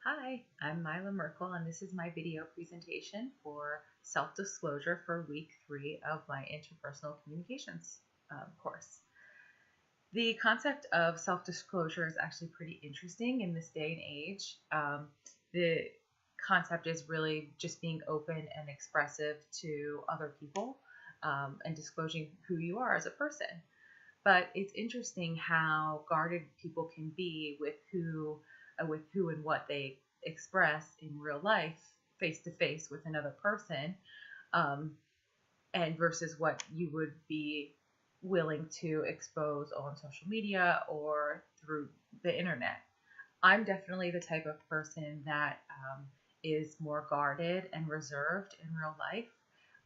Hi, I'm Myla Merkel, and this is my video presentation for self-disclosure for week 3 of my interpersonal communications course. The concept of self-disclosure is actually pretty interesting in this day and age. The concept is really just being open and expressive to other people and disclosing who you are as a person. But it's interesting how guarded people can be with who and what they express in real life, face to face with another person, um, and versus what you would be willing to expose on social media or through the internet. I'm definitely the type of person that is more guarded and reserved in real life.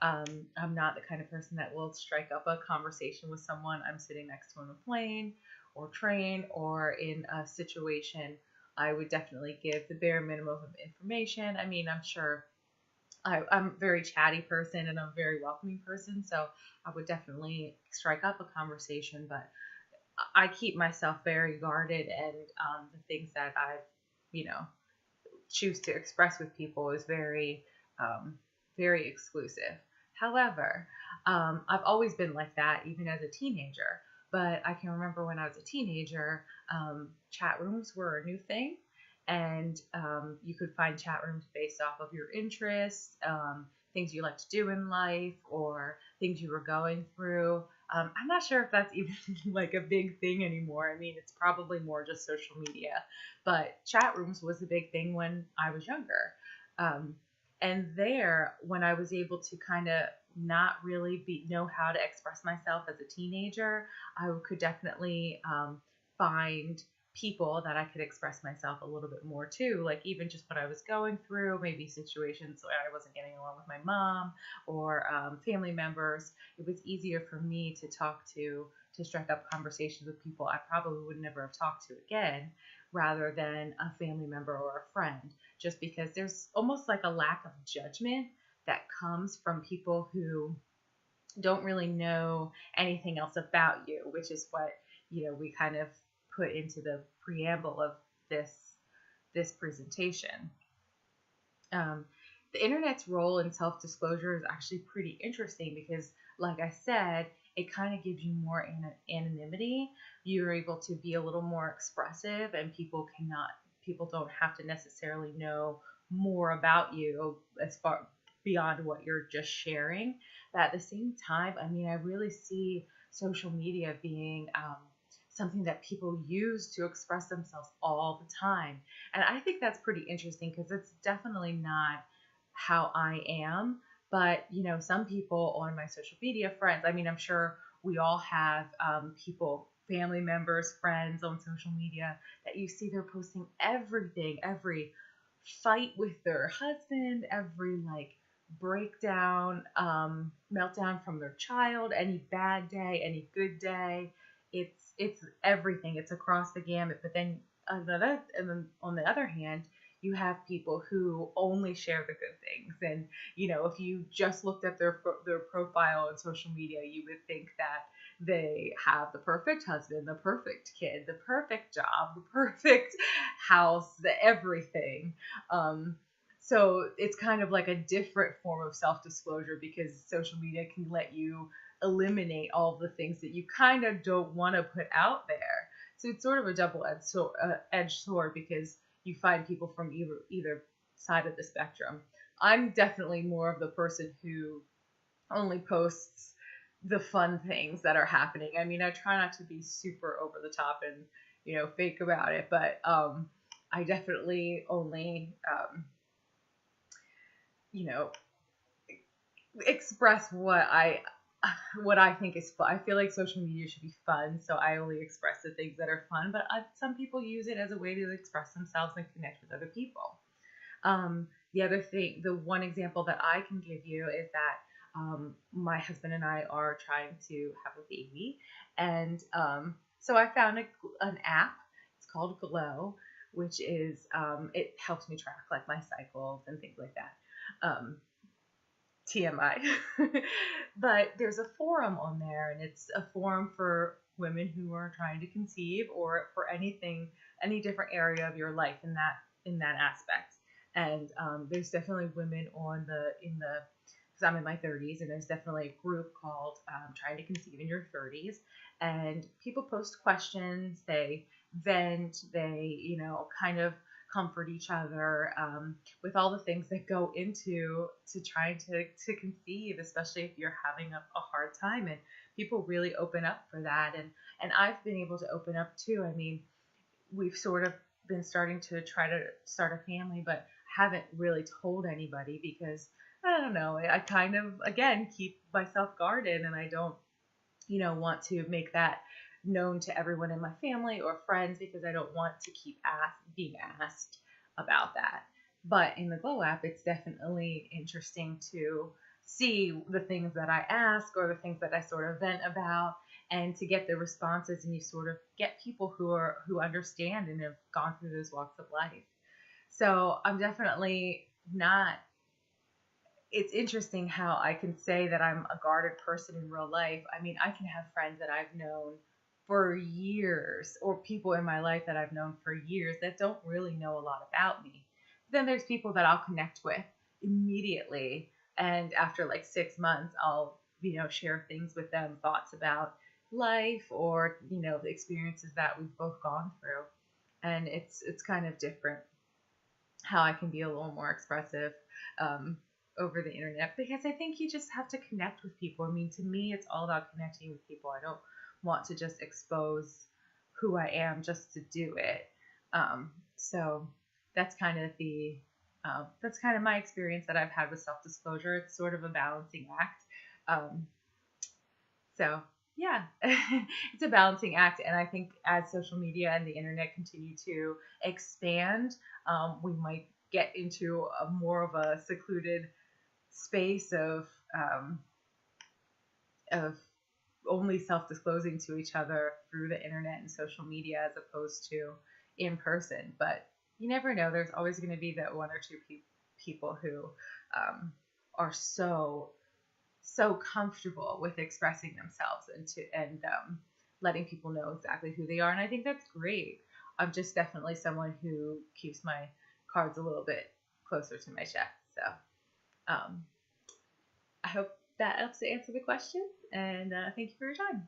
I'm not the kind of person that will strike up a conversation with someone I'm sitting next to on a plane or train or in a situation. I would definitely give the bare minimum of information. I mean, I'm sure I'm a very chatty person and I'm a very welcoming person, so I would definitely strike up a conversation, but I keep myself very guarded, and the things that you know, choose to express with people is um, very exclusive. However, I've always been like that, even as a teenager. But I can remember when I was a teenager, chat rooms were a new thing, and you could find chat rooms based off of your interests, things you like to do in life, or things you were going through. I'm not sure if that's even like a big thing anymore. I mean, it's probably more just social media, but chat rooms was a big thing when I was younger. Um, and there, when I was able to kind of not really know how to express myself as a teenager, I could definitely find people that I could express myself a little bit more to, like even just what I was going through, maybe situations where I wasn't getting along with my mom or family members. It was easier for me to strike up conversations with people I probably would never have talked to again, rather than a family member or a friend, just because there's almost like a lack of judgment that comes from people who don't really know anything else about you, which is what we kind of put into the preamble of this presentation. Um, the internet's role in self-disclosure is actually pretty interesting because, like I said, it kind of gives you more anonymity. You're able to be a little more expressive, and people don't have to necessarily know more about you as far beyond what you're just sharing. But at the same time, I mean, I really see social media being something that people use to express themselves all the time. And I think that's pretty interesting because it's definitely not how I am. But, some people on my social media friends, I mean, I'm sure we all have people, family members, friends on social media that you see they're posting everything, every fight with their husband, every like breakdown, meltdown from their child, any bad day, any good day. It's everything. It's across the gamut. But then on the other hand, you have people who only share the good things. And if you just looked at their profile on social media, you would think that they have the perfect husband, the perfect kid, the perfect job, the perfect house, the everything. So it's kind of like a different form of self-disclosure because social media can let you eliminate all the things that you kind of don't want to put out there. So it's sort of a double-edged sword because you find people from either side of the spectrum. I'm definitely more of the person who only posts the fun things that are happening. I mean, I try not to be super over the top and fake about it, but I definitely only you know express what I think is fun. I feel like social media should be fun, so I only express the things that are fun. But some people use it as a way to express themselves and connect with other people. The one example that I can give you is that my husband and I are trying to have a baby, and so I found an app. It's called Glow, which is it helps me track like my cycles and things like that. TMI. But there's a forum on there, and it's a forum for women who are trying to conceive or for any different area of your life. And that in that aspect. And there's definitely women because I'm in my 30s, and there's definitely a group called Trying to Conceive in Your 30s. And people post questions, they vent, they, kind of comfort each other with all the things that go into to trying to conceive, especially if you're having a hard time. And people really open up for that. And I've been able to open up too. I mean, we've sort of been starting to try to start a family, but haven't really told anybody because I don't know. I kind of, again, keep myself guarded, and I don't, want to make that known to everyone in my family or friends because I don't want to keep being asked about that. But in the Glow app, it's definitely interesting to see the things that I ask or the things that I sort of vent about, and to get the responses, and you sort of get people who understand and have gone through those walks of life. So I'm definitely not it's interesting how I can say that I'm a guarded person in real life. I mean, I can have friends that I've known for years, or people in my life that I've known for years that don't really know a lot about me. Then there's people that I'll connect with immediately, and after like 6 months, I'll, share things with them, thoughts about life, or, the experiences that we've both gone through. And it's kind of different how I can be a little more expressive um, over the internet, because I think you just have to connect with people. I mean, to me, it's all about connecting with people. I don't want to just expose who I am just to do it. So that's kind of my experience that I've had with self-disclosure. It's sort of a balancing act. Um, so yeah, it's a balancing act. And I think as social media and the internet continue to expand, we might get into a more of a secluded space of only self-disclosing to each other through the internet and social media as opposed to in person. But you never know. There's always going to be that one or two people who are so comfortable with expressing themselves and letting people know exactly who they are. And I think that's great. I'm just definitely someone who keeps my cards a little bit closer to my chest. So I hope that helps to answer the question, and thank you for your time.